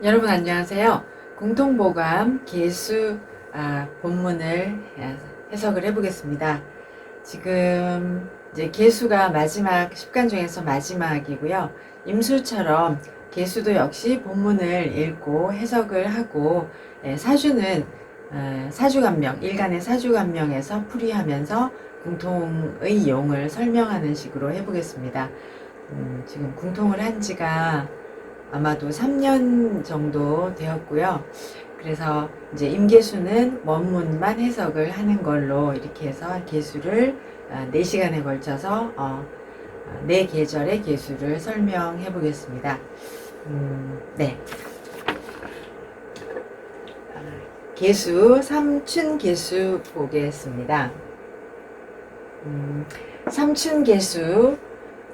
여러분 안녕하세요. 공통보감 계수 본문을 해석을 해보겠습니다. 지금 이제 계수가 마지막 10간 중에서 마지막이고요. 임수처럼 계수도 역시 본문을 읽고 해석을 하고, 사주는 사주감명, 일간의 사주감명에서 풀이하면서 공통의 용을 설명하는 식으로 해보겠습니다. 지금 공통을 한 지가 아마도 3년 정도 되었고요. 그래서 이제 임계수는 원문만 해석을 하는 걸로 이렇게 해서 계수를 4시간에 걸쳐서 4계절의 계수를 설명해 보겠습니다. 네. 계수, 삼춘계수 보겠습니다. 삼춘계수,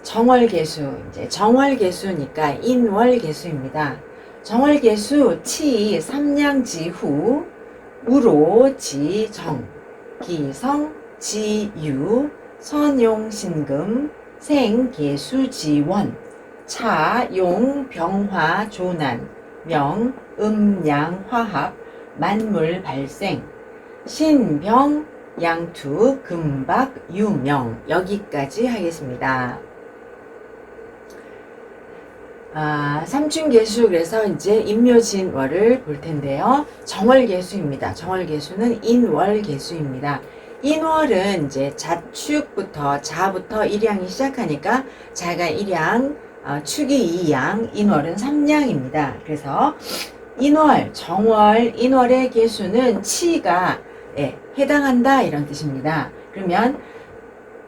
정월계수, 이제 정월계수니까 인월계수입니다. 정월계수 치 삼량지후 우로지정 기성지유 선용신금 생계수지원 차용병화조난 명음양화합 만물발생 신병양투 금박유명 여기까지 하겠습니다. 삼춘계수, 그래서 이제 임묘진월을 볼 텐데요. 정월계수입니다. 정월계수는 인월계수입니다. 인월은 이제 자축부터 자부터 일양이 시작하니까 자가 일양, 축이 이양, 인월은 삼량입니다. 그래서 인월, 정월, 인월의 계수는 치가 해당한다 이런 뜻입니다. 그러면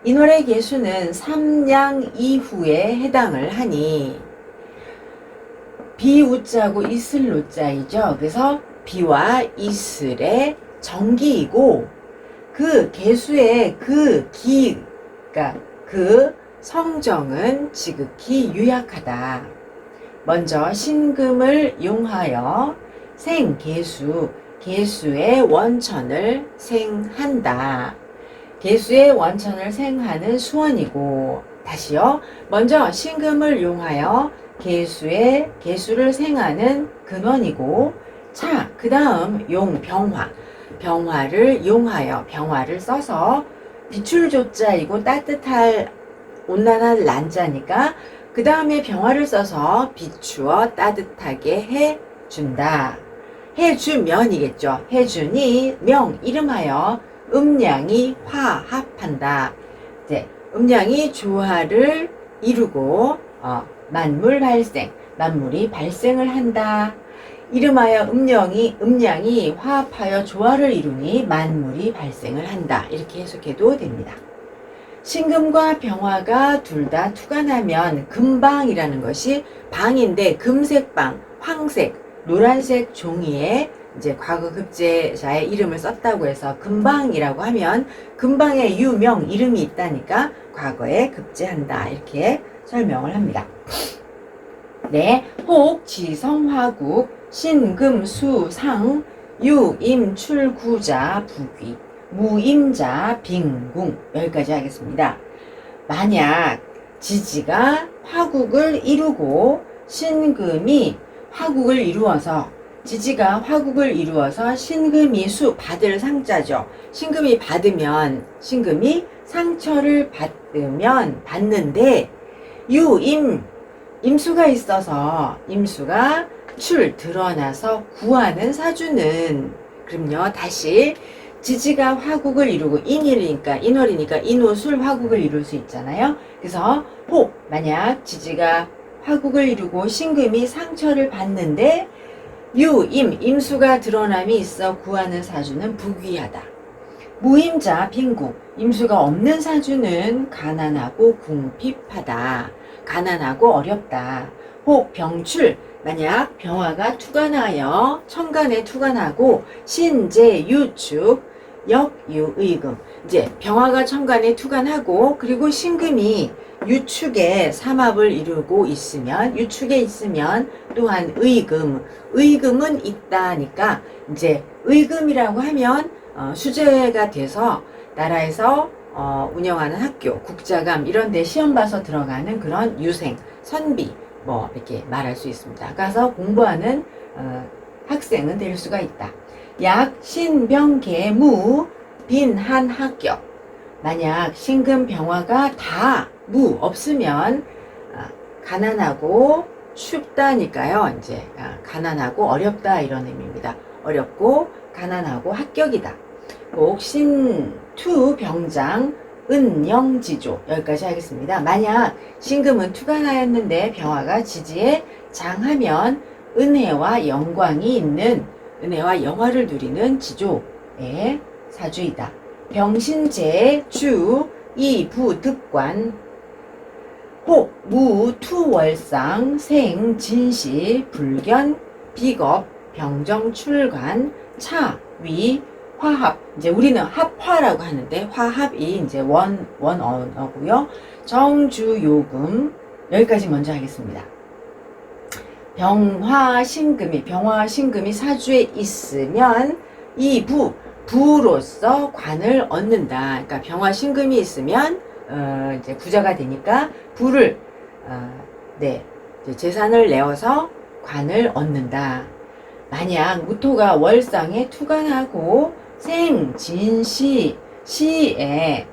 인월의 계수는 삼량 이후에 해당을 하니 비우자고 이슬로자이죠. 그래서 비와 이슬의 정기이고 그 계수의 그 그러니까 그 성정은 지극히 유약하다. 먼저 신금을 용하여 생계수, 계수의 원천을 생한다. 계수의 원천을 생하는 수원이고, 다시요. 먼저 신금을 용하여 계수를 생하는 근원이고, 그 다음 병화를 용하여, 병화를 써서 비출조자이고 따뜻할 온난한 란자니까 그 다음에 병화를 써서 비추어 따뜻하게 해준다. 해주면이겠죠. 해주니 이름하여 음양이 화합한다. 이제 음양이 조화를 이루고 만물 발생, 만물이 발생을 한다. 이름하여 음양이 화합하여 조화를 이루니 만물이 발생을 한다. 이렇게 해석해도 됩니다. 신금과 병화가 둘 다 투관하면 금방이라는 것이 방인데, 금색방, 황색, 노란색 종이에 이제 과거 급제자의 이름을 썼다고 해서 금방이라고 하면 금방에 유명 이름이 있다니까 과거에 급제한다 이렇게 설명을 합니다. 네, 혹 지성화국 신금수상 유임출구자 부귀 무임자 빙궁 여기까지 하겠습니다. 만약 지지가 화국을 이루고 신금이 화국을 이루어서 지지가 화국을 이루어서 신금이 받을 상자죠. 신금이 상처를 받는데 임수가 있어서 임수가 드러나서 구하는 사주는, 그럼요, 다시 지지가 화국을 이루고 인월이니까 인호술 화국을 이룰 수 있잖아요. 그래서 만약 지지가 화국을 이루고 신금이 상처를 받는데 임수가 드러남이 있어 구하는 사주는 부귀하다. 무임자 빈궁, 임수가 없는 사주는 가난하고 궁핍하다. 가난하고 어렵다. 혹 병출, 만약 병화가 투관하여 천간에 투관하고 신재 유축 역유의금, 이제 병화가 천간에 투관하고 그리고 신금이 유축에 삼합을 이루고 있으면, 유축에 있으면 또한 의금은 있다니까, 이제 의금이라고 하면 수재가 돼서 나라에서 운영하는 학교, 국자감 이런 데 시험 봐서 들어가는 그런 유생, 선비, 뭐 이렇게 말할 수 있습니다. 가서 공부하는 학생은 될 수가 있다. 약 신병계무 빈한 학교. 만약 신금병화가 다 무 없으면 가난하고 춥다니까요. 이제 가난하고 어렵다 이런 의미입니다. 어렵고 가난하고 합격이다. 꼭 신투 병장 은영지조 여기까지 하겠습니다. 만약 신금은 투가 나였는데 병화가 지지에 장하면 은혜와 영광이 있는 은혜와 영화를 누리는 지조의 사주이다. 병신제 주 이부득관 혹 무투월상 생 진시 불견 비겁 병정 출간 차위 화합. 이제 우리는 합화라고 하는데 화합이 이제 원어고요. 정주요금 여기까지 먼저 하겠습니다. 병화신금이 사주에 있으면 이 부로서 관을 얻는다. 그러니까 병화신금이 있으면 이제 부자가 되니까 부를 이제 재산을 내어서 관을 얻는다. 만약 무토가 월상에 투관하고 생진시 시에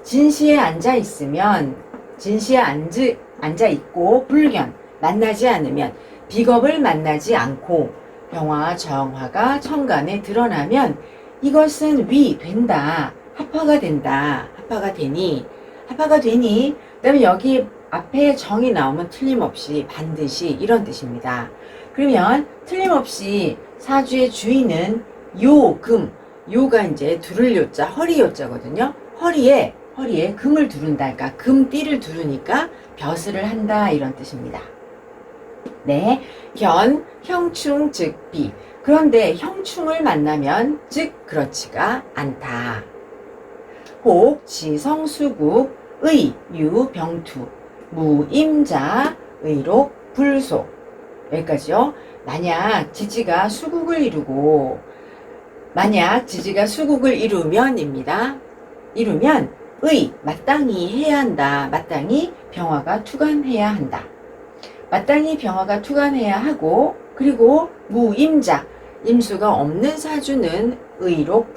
진시에 앉아 있으면 진시에 앉아 있고 불견 만나지 않으면 비겁을 만나지 않고 병화 정화가 천간에 드러나면 이것은 된다. 합화가 된다. 합화가 되니 그 다음에 여기 앞에 정이 나오면 틀림없이 반드시 이런 뜻입니다. 그러면 틀림없이 사주의 주인은 요가 이제 두를 요자 허리 요자거든요. 허리에 금을 두른다. 그러니까 금띠를 두르니까 벼슬을 한다 이런 뜻입니다. 네, 형충 즉 비. 그런데 형충을 만나면 즉 그렇지가 않다. 혹 지성수국 의유병투 무임자 의록 불속 여기까지요. 만약 지지가 수국을 이루면입니다. 이루면 마땅히 해야 한다. 마땅히 병화가 투관해야 한다. 마땅히 병화가 투관해야 하고 그리고 무임자 임수가 없는 사주는 의록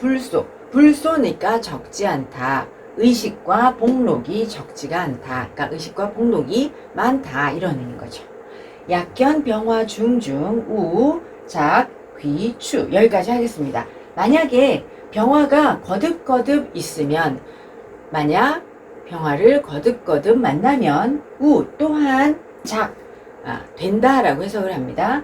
불소니까 적지 않다. 의식과 복록이 적지가 않다. 그러니까 의식과 복록이 많다 이런 의미인 거죠. 약견 병화 중중 우작 귀추 여기까지 하겠습니다. 만약에 병화가 거듭 있으면 만약 병화를 거듭 만나면 또한 된다라고 해석을 합니다.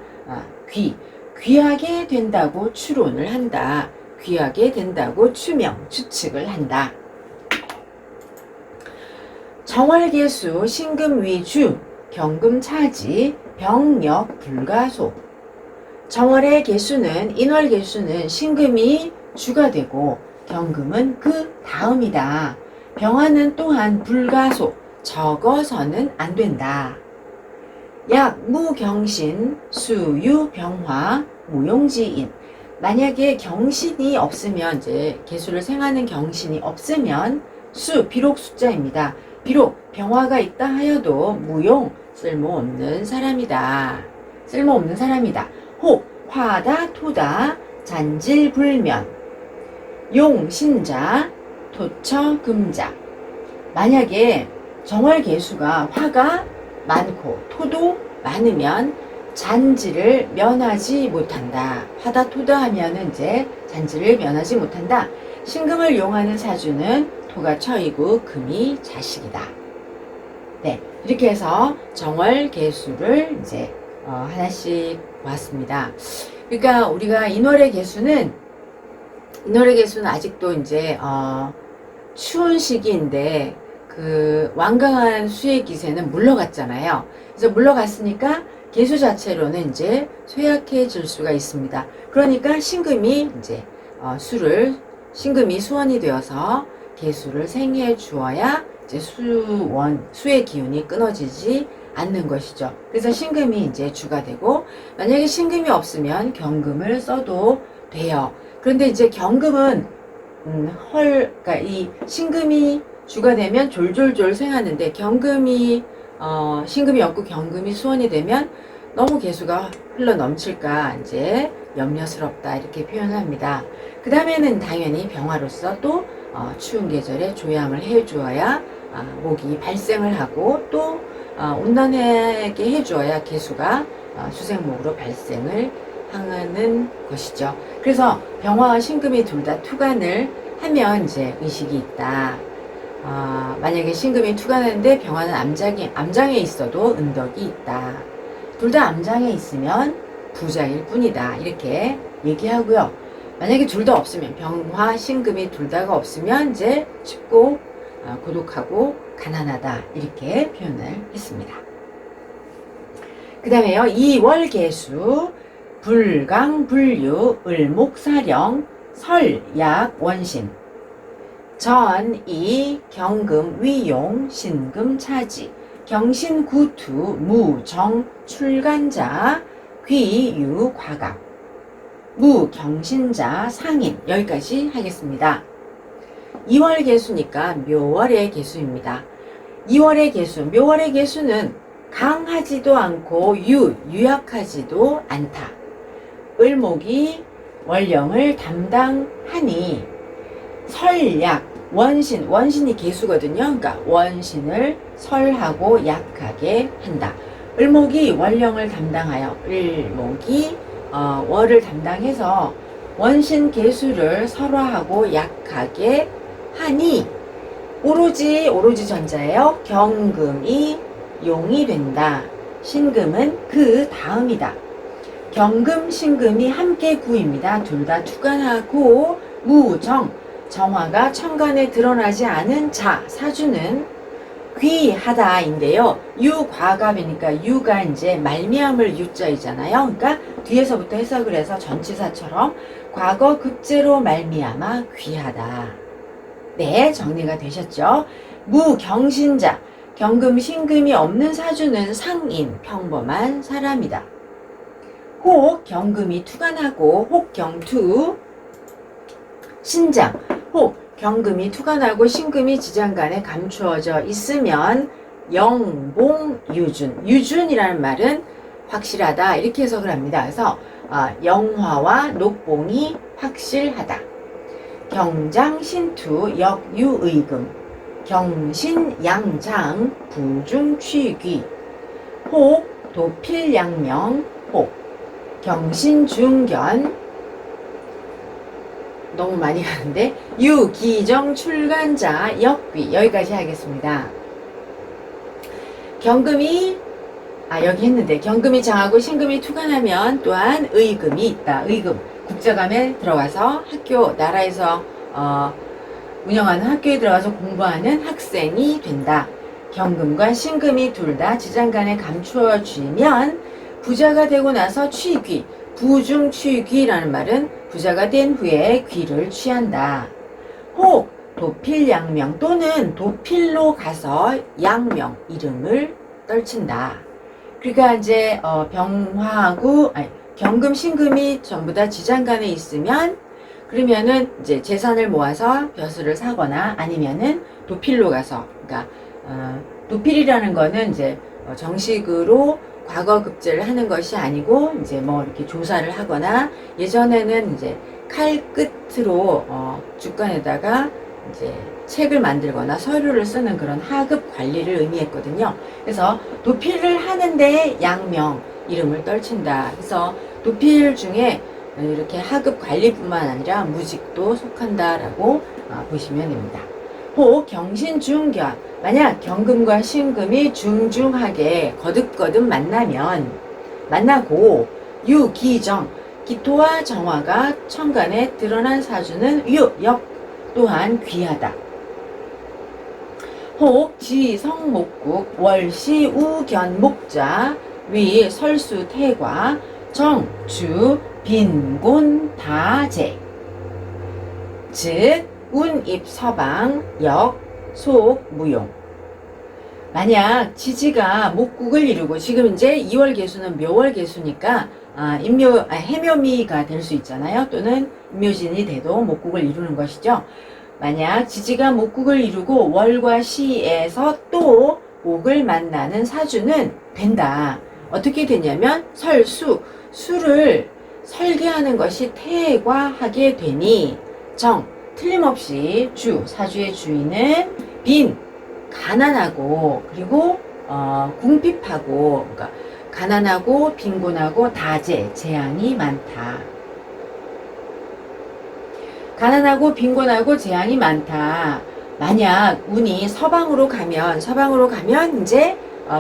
귀하게 된다고 추론을 한다. 귀하게 된다고 추측을 한다. 정월개수 신금위주 경금차지 병력 불가소. 정월의 개수는 인월개수는 신금이 주가 되고 경금은 그 다음이다. 병화는 또한 불가소 적어서는 안 된다. 약무경신 수유병화 무용지인. 만약에 경신이 없으면 이제 개수를 생하는 경신이 없으면 비록 숫자입니다. 비록 병화가 있다 하여도 무용 쓸모없는 사람이다. 혹 화다 토다 잔질불면 용신자 토처금자. 만약에 정월개수가 화가 많고 토도 많으면 잔지를 면하지 못한다. 화다 토다 하면은 이제 잔지를 면하지 못한다. 신금을 용하는 사주는 토가 처이고 금이 자식이다. 네, 이렇게 해서 정월 개수를 이제 하나씩 보았습니다. 그러니까 우리가 인월의 개수는 아직도 이제 추운 시기인데 그 완강한 수의 기세는 물러갔잖아요. 그래서 물러갔으니까 개수 자체로는 이제 쇠약해질 수가 있습니다. 그러니까 신금이 이제 신금이 수원이 되어서 개수를 생해 주어야 이제 수의 기운이 끊어지지 않는 것이죠. 그래서 신금이 이제 주가 되고, 만약에 신금이 없으면 경금을 써도 돼요. 그런데 이제 경금은 그러니까 이 신금이 주가 되면 졸졸졸 생하는데 경금이 신금이 없고 경금이 수원이 되면 너무 개수가 흘러 넘칠까 이제 염려스럽다 이렇게 표현합니다. 그 다음에는 당연히 병화로서 또 추운 계절에 조양을 해주어야 목이 발생을 하고 또 온난하게 해주어야 개수가 수생목으로 발생을 하는 것이죠. 그래서 병화와 신금이 둘 다 투간을 하면 이제 의식이 있다. 만약에 신금이 투간하는데 병화는 암장에 있어도 은덕이 있다. 둘 다 암장에 있으면 부자일 뿐이다. 이렇게 얘기하고요. 만약에 둘 다 없으면 병화, 신금이 둘 다가 없으면 이제 춥고 고독하고 가난하다. 이렇게 표현을 했습니다. 그 다음에요. 이월개수, 불강, 불유, 을목, 사령, 설, 약, 원신, 전, 이, 경금, 위용, 신금, 차지, 경신, 구투, 무, 정, 출간자, 귀, 유, 과각, 무, 경신자, 상인. 여기까지 하겠습니다. 2월 개수니까 묘월의 개수입니다. 2월의 개수, 묘월의 개수는 강하지도 않고 유약하지도 않다. 을목이 월령을 담당하니 설약, 원신이 개수거든요. 그러니까 원신을 설하고 약하게 한다. 을목이 월령을 담당하여 을목이 월을 담당해서 원신 개수를 설화하고 약하게 하니 오로지 전자예요. 경금이 용이 된다. 신금은 그 다음이다. 경금, 신금이 함께 구입니다. 둘 다 투간하고 무정, 정화가 천간에 드러나지 않은 자, 사주는 귀하다인데요. 유과갑이니까 유가 이제 말미암을 유자이잖아요. 그러니까 뒤에서부터 해석을 해서 전치사처럼 과거 급제로 말미암아 귀하다. 네, 정리가 되셨죠? 무경신자, 경금, 신금이 없는 사주는 상인, 평범한 사람이다. 혹, 경금이 투간하고 혹경투, 신장, 혹, 경금이 투간하고 신금이 지장간에 감추어져 있으면 영봉유준, 유준이라는 말은 확실하다 이렇게 해석을 합니다. 그래서 영화와 녹봉이 확실하다. 경장, 신투, 역유의금, 경신, 양장, 부중, 취귀, 혹, 도필양명, 혹, 경신, 중견, 너무 많이 가는데 유기정, 출간자, 역귀. 여기까지 하겠습니다. 경금이 여기 했는데 경금이 장하고 신금이 투간하면 또한 의금이 있다. 의금, 국자감에 들어가서 학교, 나라에서 운영하는 학교에 들어가서 공부하는 학생이 된다. 경금과 신금이 둘 다 지장간에 감추어지면 부자가 되고 나서 취귀, 부중 취귀라는 말은 부자가 된 후에 귀를 취한다. 혹 도필양명 또는 도필로 가서 양명 이름을 떨친다. 그러니까 이제 병화하고 경금 신금이 전부 다 지장간에 있으면 그러면은 이제 재산을 모아서 벼슬을 사거나 아니면은 도필로 가서 그러니까 도필이라는 거는 이제 정식으로 과거 급제를 하는 것이 아니고 이제 뭐 이렇게 조사를 하거나 예전에는 이제 칼 끝으로 주간에다가 이제 책을 만들거나 서류를 쓰는 그런 하급 관리를 의미했거든요. 그래서 도필을 하는데 양명 이름을 떨친다. 그래서 도필 중에 이렇게 하급 관리뿐만 아니라 무직도 속한다라고 보시면 됩니다. 혹 경신중견, 만약 경금과 신금이 중중하게 거듭거듭 만나고 유기정, 기토와 정화가 천간에 드러난 사주는 역 또한 귀하다. 혹 지성목국, 월시 우견 목자, 위 설수 태과, 정주 빈곤 다재, 즉 운입 서방 역 속 무용. 만약 지지가 목국을 이루고 지금 이제 2월 개수는 묘월 개수니까 해묘미가 될 수 있잖아요. 또는 임묘진이 돼도 목국을 이루는 것이죠. 만약 지지가 목국을 이루고 월과 시에서 또 목을 만나는 사주는 된다. 어떻게 되냐면 설수, 수를 설계하는 것이 태과하게 되니 정, 틀림없이 주, 사주의 주인은 빈, 가난하고 그리고 궁핍하고 그러니까 가난하고 빈곤하고 다재, 재앙이 많다. 가난하고 빈곤하고 재앙이 많다. 만약 운이 서방으로 가면 이제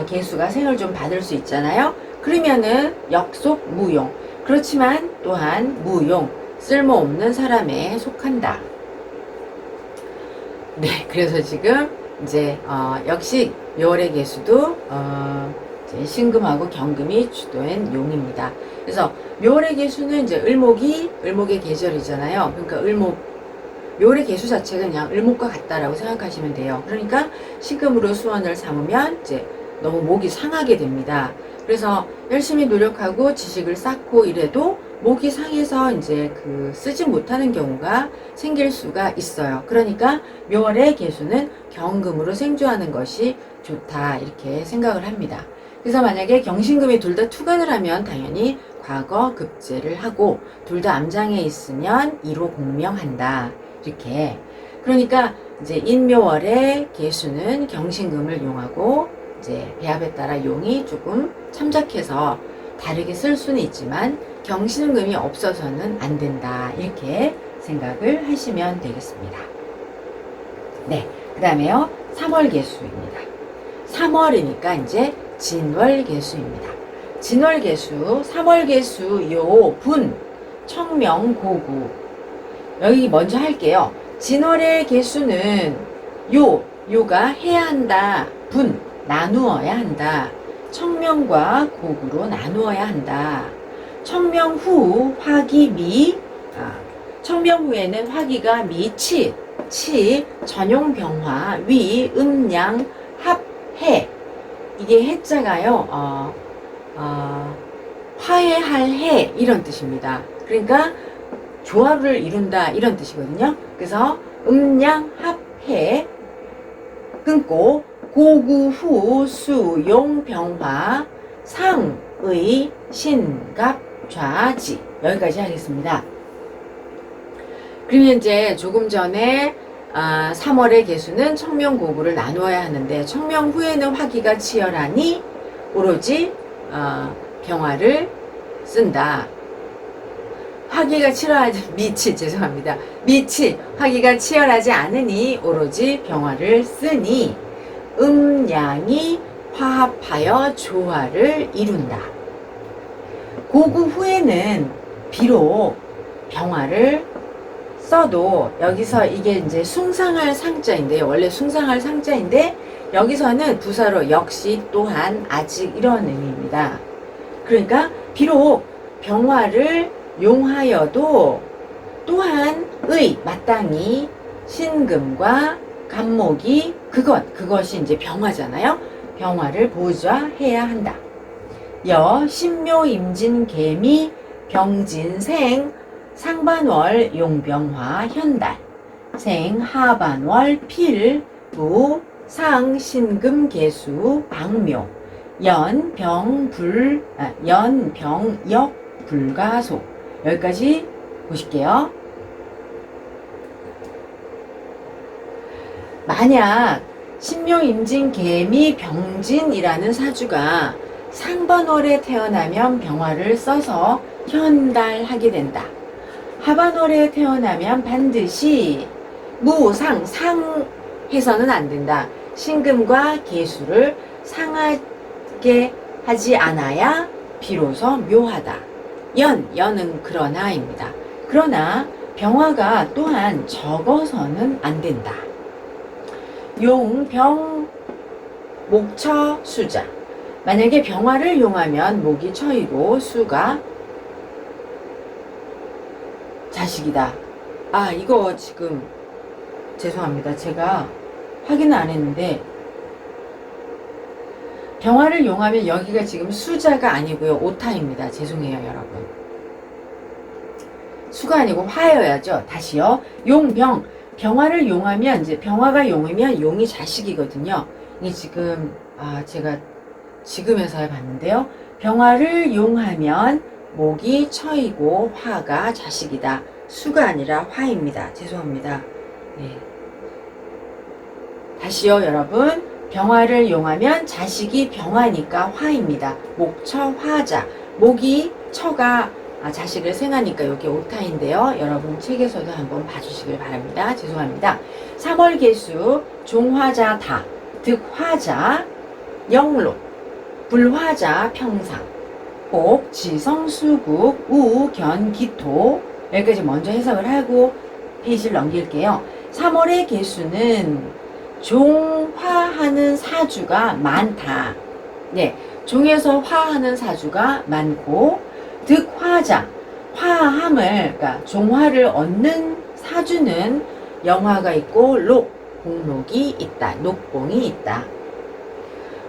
개수가 생을 좀 받을 수 있잖아요. 그러면은 역속 무용. 그렇지만 또한 무용, 쓸모없는 사람에 속한다. 네, 그래서 지금 이제 역시 묘월의 개수도 이제 신금하고 경금이 주도한 용입니다. 그래서 묘월의 개수는 이제 을목의 계절이잖아요. 그러니까 묘월의 개수 자체가 그냥 을목과 같다라고 생각하시면 돼요. 그러니까 신금으로 수원을 삼으면 이제 너무 목이 상하게 됩니다. 그래서 열심히 노력하고 지식을 쌓고 이래도 목이 상해서 이제 쓰지 못하는 경우가 생길 수가 있어요. 그러니까 묘월의 개수는 경금으로 생주하는 것이 좋다 이렇게 생각을 합니다. 그래서 만약에 경신금이 둘 다 투관을 하면 당연히 과거 급제를 하고 둘 다 암장에 있으면 이로 공명한다 이렇게. 그러니까 이제 인묘월의 개수는 경신금을 용하고 이제 배합에 따라 용이 조금 참작해서 다르게 쓸 수는 있지만 경신금이 없어서는 안 된다 이렇게 생각을 하시면 되겠습니다. 네, 그 다음에요 3월 개수입니다. 3월이니까 이제 진월개수입니다. 진월개수, 3월개수 요 분, 청명고구. 여기 먼저 할게요. 진월의 개수는 요가 해야 한다. 분, 나누어야 한다. 청명과 고구로 나누어야 한다. 청명 후 화기미, 청명 후에는 화기가 미치, 전용병화, 위, 음양, 합, 해. 이게 해자가요, 화해할 해 이런 뜻입니다. 그러니까 조화를 이룬다 이런 뜻이거든요. 그래서 음양 합해 끊고 고구 후 수 용 병화 상의 신갑 좌지 여기까지 하겠습니다. 그러면 이제 조금 전에 3월의 개수는 청명고구를 나누어야 하는데 청명 후에는 화기가 치열하니 오로지 병화를 쓴다. 화기가 치열하지 화기가 치열하지 않으니 오로지 병화를 쓰니 음양이 화합하여 조화를 이룬다. 고구 후에는 비록 병화를 써도 여기서 이게 이제 숭상할 상자인데 원래 숭상할 상자인데 여기서는 부사로 역시 또한 아직 이런 의미입니다. 그러니까 비록 병화를 용하여도 또한 마땅히 신금과 간목이 그것이 이제 병화잖아요. 병화를 보좌해야 한다. 신묘 임진 개미 병진생 상반월 용병화 현달 생하반월 필 상 신금 개수 방묘 연병역 불가속 여기까지 보실게요. 만약 신묘 임진 개미 병진이라는 사주가 상반월에 태어나면 병화를 써서 현달하게 된다. 하반월에 태어나면 반드시 상해서는 안 된다. 신금과 개수를 상하게 하지 않아야 비로소 묘하다. 연은 그러나입니다. 그러나 병화가 또한 적어서는 안 된다. 목처 수자. 만약에 병화를 용하면 목이 처이고 수가 자식이다. 이거 지금 죄송합니다. 제가 확인을 안 했는데 병화를 용하면 여기가 지금 수자가 아니고요. 오타입니다. 죄송해요, 여러분. 수가 아니고 화여야죠. 다시요. 병화를 용하면 이제 병화가 용이면 용이 자식이거든요. 이게 지금 제가 지금에서야 봤는데요. 병화를 용하면 목이 처이고 화가 자식이다. 수가 아니라 화입니다. 죄송합니다. 네. 다시요, 여러분. 병화를 용하면 자식이 병화니까 화입니다. 목처 화자. 목이 처가 자식을 생하니까 여기 오타인데요. 여러분 책에서도 한번 봐주시길 바랍니다. 죄송합니다. 3월 개수 종화자 다, 득화자 영록, 불화자 평상, 복 지성수국 우견 기토. 여기까지 먼저 해석을 하고 페이지를 넘길게요. 3월의 개수는 종화하는 사주가 많다. 네, 종에서 화하는 사주가 많고, 득화자, 화함을, 그러니까 종화를 얻는 사주는 영화가 있고 공록이 있다. 녹봉이 있다.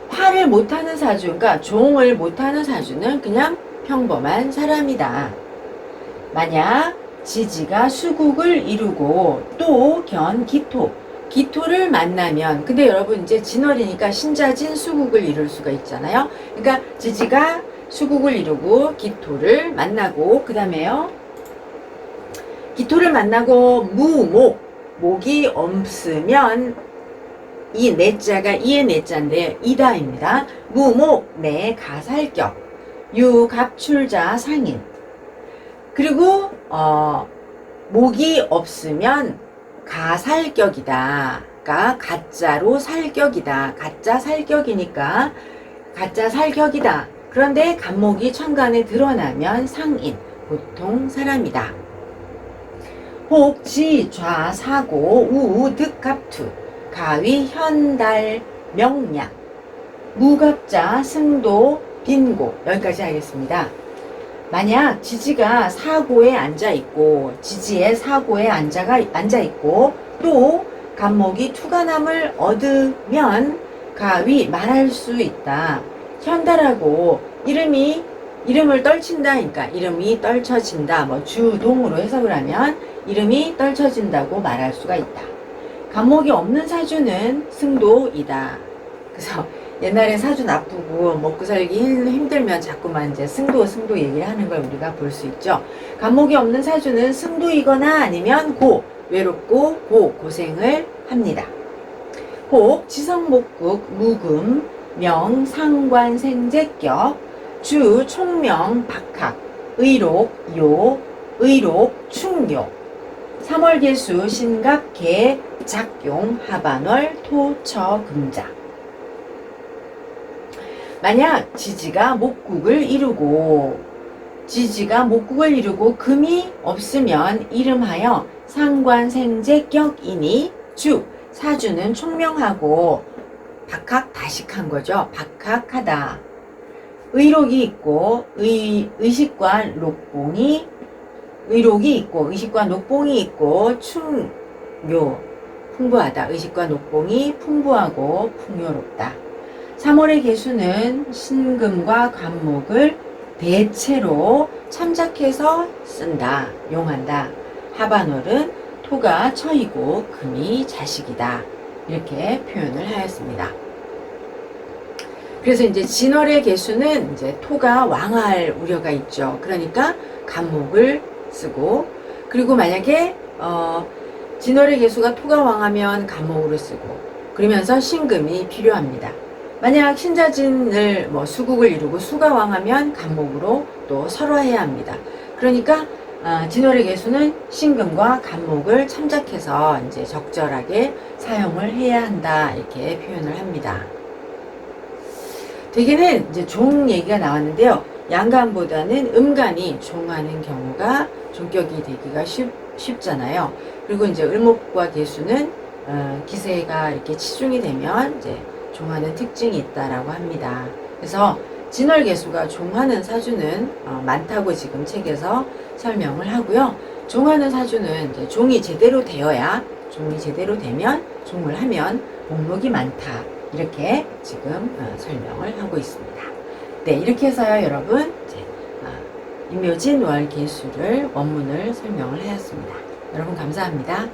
화를 못하는 사주, 그러니까 종을 못하는 사주는 그냥 평범한 사람이다. 만약 지지가 수국을 이루고 또 견 기토, 기토를 만나면, 근데 여러분 이제 진월이니까 신자진 수국을 이룰 수가 있잖아요. 그러니까 지지가 수국을 이루고 기토를 만나고, 그 다음에요, 기토를 만나고 무목, 목이 없으면 이 내자가 이의 내자인데 이다입니다. 무목 내 가살격 유갑출자 상인. 그리고 목이 없으면 가살격이다. 가 가짜로 살격이다. 가짜 살격이니까 가짜 살격이다. 그런데 간목이 천간에 드러나면 상인, 보통 사람이다. 혹, 지, 좌, 사고, 우, 득, 갑투, 가위, 현달, 명량, 무갑자, 승도, 빈고. 여기까지 하겠습니다. 만약 지지가 사고에 앉아있고, 지지의 사고에 앉아있고, 또 간목이 투간함을 얻으면 가위, 말할 수 있다. 현달하고 이름을 떨친다. 그러니까 이름이 떨쳐진다. 뭐 주동으로 해석을 하면 이름이 떨쳐진다고 말할 수가 있다. 간목이 없는 사주는 승도이다. 그래서 옛날에 사주 나쁘고 먹고 살기 힘들면 자꾸만 이제 승도 얘기를 하는 걸 우리가 볼 수 있죠. 간목이 없는 사주는 승도이거나 아니면 외롭고 고생을 합니다. 혹 지성목국 무금 명 상관 생재격 주 총명 박학 의록 요 의록 충요 3월 개수 신갑 개 작용 하반월 토처 금자. 만약 지지가 목국을 이루고 금이 없으면 이름하여 상관생재격이니 주 사주는 총명하고 박학 다식한 거죠. 박학하다. 의록이 있고 의식과 녹봉이 있고 충요 풍부하다. 의식과 녹봉이 풍부하고 풍요롭다. 3월의 개수는 신금과 간목을 대체로 참작해서 쓴다. 용한다. 하반월은 토가 처이고 금이 자식이다. 이렇게 표현을 하였습니다. 그래서 이제 진월의 개수는 이제 토가 왕할 우려가 있죠. 그러니까 간목을 쓰고, 그리고 만약에 진월의 개수가 토가 왕하면 간목으로 쓰고, 그러면서 신금이 필요합니다. 만약 신자진을 수국을 이루고 수가 왕하면 간목으로 또 설화해야 합니다. 그러니까 진월의 개수는 신금과 간목을 참작해서 이제 적절하게 사용을 해야 한다. 이렇게 표현을 합니다. 대개는 이제 종 얘기가 나왔는데요. 양간보다는 음간이 종하는 경우가 종격이 되기가 쉽잖아요. 그리고 이제 을목과 개수는 기세가 이렇게 치중이 되면 이제 종하는 특징이 있다라고 합니다. 그래서 진월 개수가 종하는 사주는 많다고 지금 책에서 설명을 하고요. 종하는 사주는 이제 종이 제대로 되면 종을 하면 목록이 많다. 이렇게 지금 설명을 하고 있습니다. 네, 이렇게 해서요, 여러분, 이제 임묘진 월 개수를 원문을 설명을 하였습니다. 여러분 감사합니다.